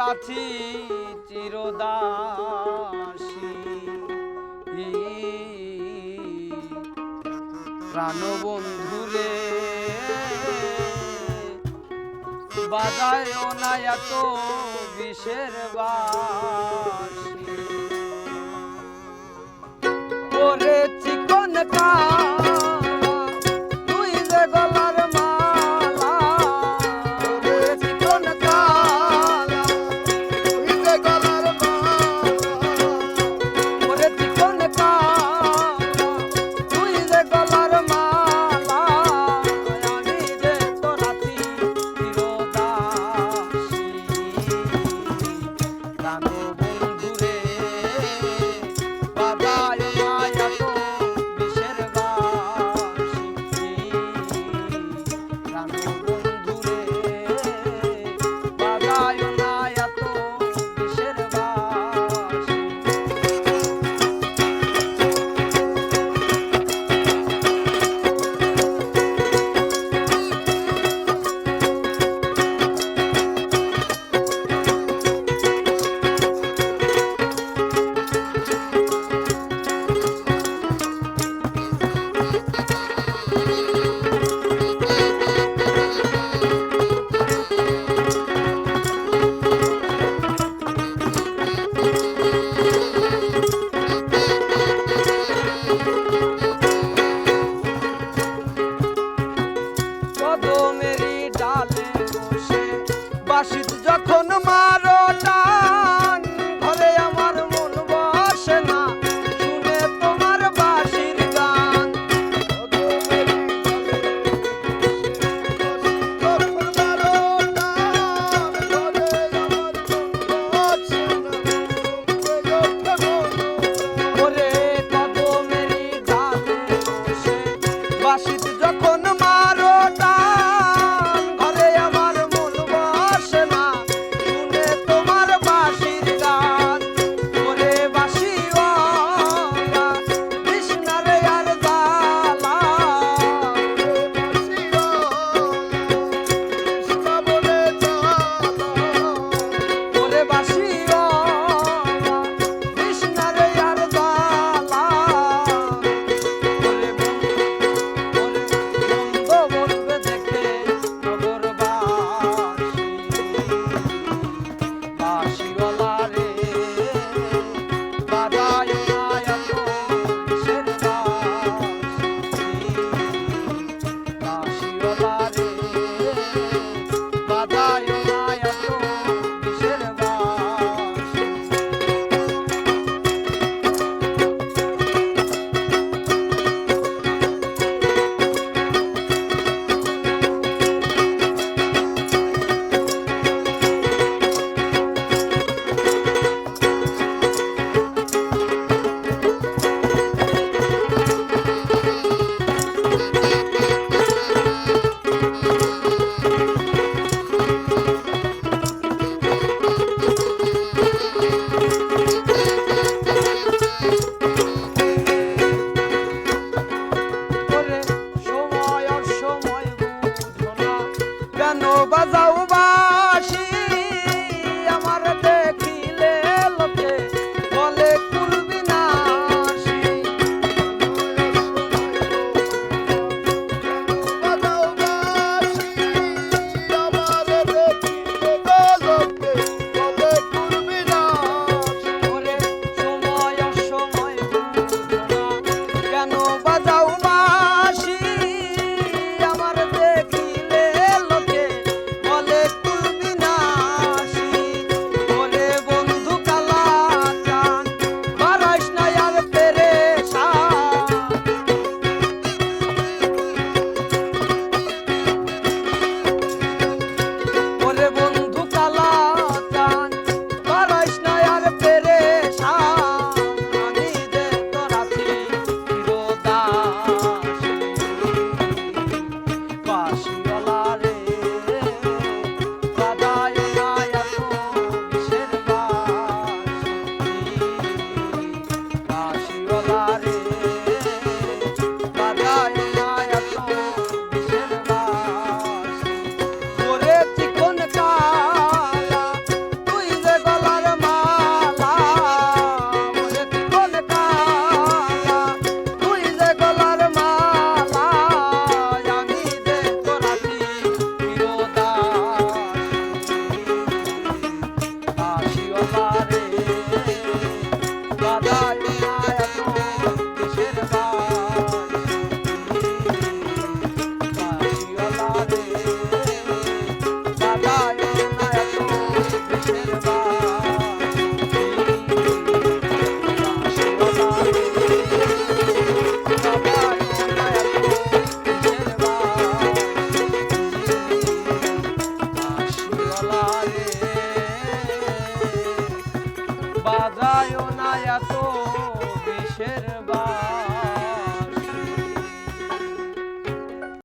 সাথী চিরদাসী প্রাণবন্ধুরে বাজায় না এত বিষের বাঁশি ওরে চিকন তুই যে গলার মালা ওরে চিকন তুই যে গলার মালা ওরে চিকন তুই যে গলার মালা আমি যে তোর আছি চিরদাসী প্রাণবন্ধুরে বাজায় মায়া তো বিষের বাঁশি প্রাণবন্ধুরে বাজায় মায়া তো বিষের বাঁশি কদমেরই ডালে বসে বাঁশিত যখন মারো টান ঘরে আমার মন বসে না শুনে তোমার বাঁশির গান ওরে কদমেরই ডালে বসে বাঁশিত যখন মারো টান ঘরে আমার মন বসে না শুনে তোমার বাঁশির গান ওরে বাঁশিওয়ালা কৃষ্ণারে আর জালা ওরে বাঁশিওয়ালা কৃষ্ণারে আর জালা ওরে মন্দ বলবে দেখে নগরবাসী বাঁশিওয়ালা রে বাজায় না এত বিষের বাঁশি বাঁশিওয়ালা রে বাজায় না এত বিষের বাঁশি ওরে সময় আর সময় বুঝো না কেন বাজাও বাঁশি আমার দেখিলে লোকে বলে কুলবি নাশি ওরে সময় আর সময় বুঝো না কেন বাজাও বাঁশি আমার দেখিলে লোকে বলে কুলবি বাজায়ও না এত বিষের বাঁশি